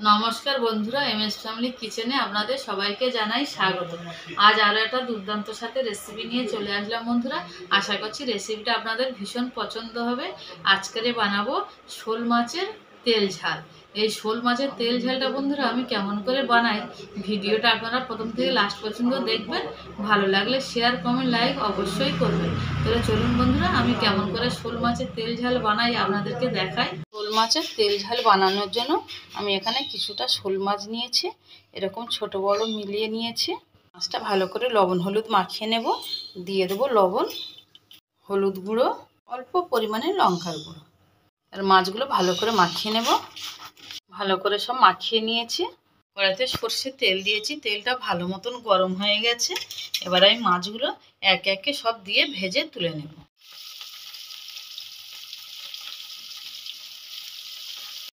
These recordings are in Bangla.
নমস্কার বন্ধুরা, এমএস ফ্যামিলি কিচেনে আপনাদের সবাইকে জানাই স্বাগত। আজ আরও একটা দুর্দান্ত সাথে রেসিপি নিয়ে চলে আসলাম বন্ধুরা। আশা করছি রেসিপিটা আপনাদের ভীষণ পছন্দ হবে। আজকে বানাবো শোল মাছের তেল ঝাল। এই শোল মাছের তেল ঝালটা বন্ধুরা আমি কেমন করে বানাই, ভিডিওটা আপনারা প্রথম থেকে লাস্ট পর্যন্ত দেখবেন। ভালো লাগলে শেয়ার, কমেন্ট, লাইক অবশ্যই করবেন। তাহলে চলুন বন্ধুরা, আমি কেমন করে শোল মাছের তেল ঝাল বানাই আপনাদেরকে দেখাই। শোল মাছের তেল ঝাল বানানোর জন্য আমি এখানে কিছুটা শোল মাছ নিয়েছি, এরকম ছোট বড় মিলিয়ে নিয়েছি। মাছটা ভালো করে লবণ হলুদ মাখিয়ে নেব। দিয়ে দেবো লবণ, হলুদ গুঁড়ো, অল্প পরিমাণে লঙ্কার গুঁড়ো। আর মাছগুলো ভালো করে মাখিয়ে নেব। ভালো করে সব মাখিয়ে নিয়েছি। কড়াইতে সর্ষের তেল দিয়েছি, তেলটা ভালো মতন গরম হয়ে গেছে। এবার আমি মাছগুলো একে একে সব দিয়ে ভেজে তুলে নেব।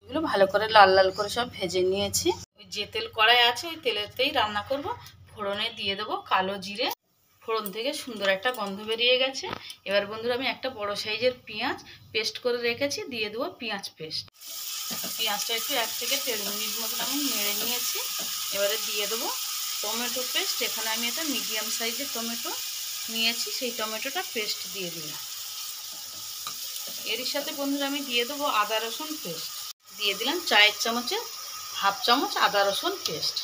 এগুলো ভালো করে লাল লাল করে সব ভেজে নিয়েছি। ওই যে তেল কড়াই আছে ওই তেলেতেই রান্না করব। ফোড়নে দিয়ে দেবো কালো জিরে। ফোড়ন থেকে সুন্দর একটা গন্ধ বেরিয়ে গেছে। এবার বন্ধুরা আমি একটা বড় সাইজের পেঁয়াজ পেস্ট করে রেখেছি, দিয়ে দেবো পেঁয়াজ পেস্ট। পেঁয়াজটা একটু 1 থেকে 1.5 মিনিট মতন আমি নেড়ে নিয়েছি। এবারে দিয়ে দেবো টমেটো পেস্ট। এখানে আমি একটা মিডিয়াম সাইজের টমেটো নিয়েছি, সেই টমেটোটা পেস্ট দিয়ে দিলাম। এর সাথে বন্ধুরা আমি দিয়ে দেবো আদা রসুন পেস্ট। দিয়ে দিলাম চায়ের চামচের হাফ চামচ আদা রসুন পেস্ট।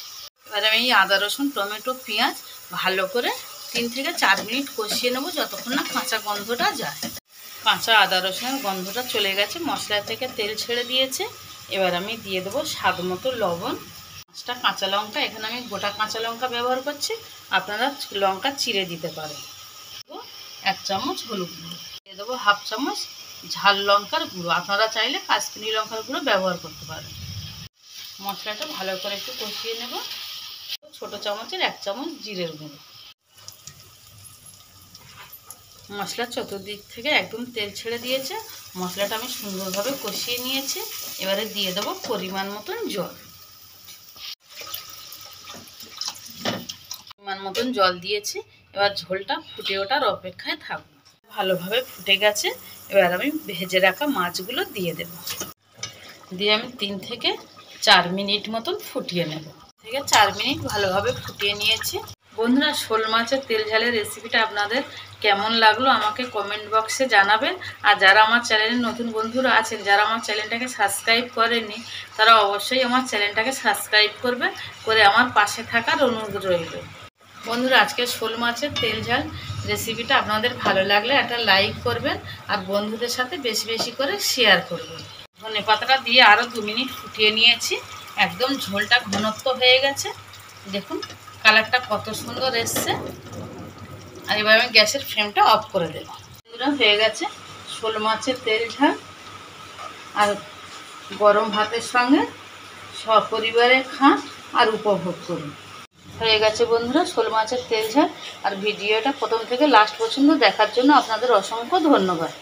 এবার আমি এই আদা রসুন টমেটো পেঁয়াজ ভালো করে 3 থেকে 4 মিনিট কষিয়ে নেবো, যতক্ষণ না কাঁচা গন্ধটা যায়। কাঁচা আদা রসুনের গন্ধটা চলে গেছে, মশলা থেকে তেল ছেড়ে দিয়েছে। এবার আমি দিয়ে দেবো স্বাদ মতো লবণ। 5টা কাঁচা লঙ্কা, এখানে আমি গোটা কাঁচা লঙ্কা ব্যবহার করছি, আপনারা লঙ্কা চিড়ে দিতে পারেন। 1 চামচ হলুদ গুঁড়ো দিয়ে দেবো, হাফ চামচ ঝাল লঙ্কার গুঁড়ো, আপনারা চাইলে কাশ্মীরি লঙ্কার গুঁড়ো ব্যবহার করতে পারেন। মশলাটা ভালো করে একটু কষিয়ে নেব। ছোট চামচের 1 চামচ জিরের গুঁড়ো। মশলার চতুর্দিক থেকে একদম তেল ছেড়ে দিয়েছে। মশলাটা আমি সুন্দরভাবে কষিয়ে নিয়েছি। এবারে দিয়ে দেবো পরিমাণ মতন জল। পরিমাণ মতন জল দিয়েছি। এবার ঝোলটা ফুটে ওঠার অপেক্ষায় থাকবো। ভালোভাবে ফুটে গেছে। এবার আমি ভেজে রাখা মাছগুলো দিয়ে দেব। দিয়ে আমি 3 থেকে 4 মিনিট মতন ফুটিয়ে নেব। 4 মিনিট ভালোভাবে ফুটিয়ে নিয়েছি। বন্ধুরা, শোল মাছের তেল ঝালের রেসিপিটা আপনাদের কেমন লাগলো আমাকে কমেন্ট বক্সে জানাবেন। আর যারা আমার চ্যানেলের নতুন বন্ধুরা আছেন, যারা আমার চ্যানেলটাকে সাবস্ক্রাইব করেননি, তারা অবশ্যই আমার চ্যানেলটাকে সাবস্ক্রাইব করবেন, করে আমার পাশে থাকার অনুরোধ রইল। বন্ধুরা, আজকে শোল মাছের তেল ঝাল রেসিপিটা আপনাদের ভালো লাগলে একটা লাইক করবেন, আর বন্ধুদের সাথে বেশি বেশি করে শেয়ার করবেন। ধনে পাতাটা দিয়ে আরও 2 মিনিট ফুটিয়ে নিয়েছি। একদম ঝোলটা ঘনত্ব হয়ে গেছে। দেখুন কালারটা কত সুন্দর এসছে। আর এবার আমি গ্যাসের ফ্লেমটা অফ করে দেব। বন্ধুরা, হয়ে গেছে শোল মাছের তেল ঝাল। আর গরম ভাতের সঙ্গে সপরিবারে খান আর উপভোগ করুন। হয়ে গেছে বন্ধুরা শোল মাছের তেল ঝাল। আর ভিডিওটা প্রথম থেকে লাস্ট পর্যন্ত দেখার জন্য আপনাদের অসংখ্য ধন্যবাদ।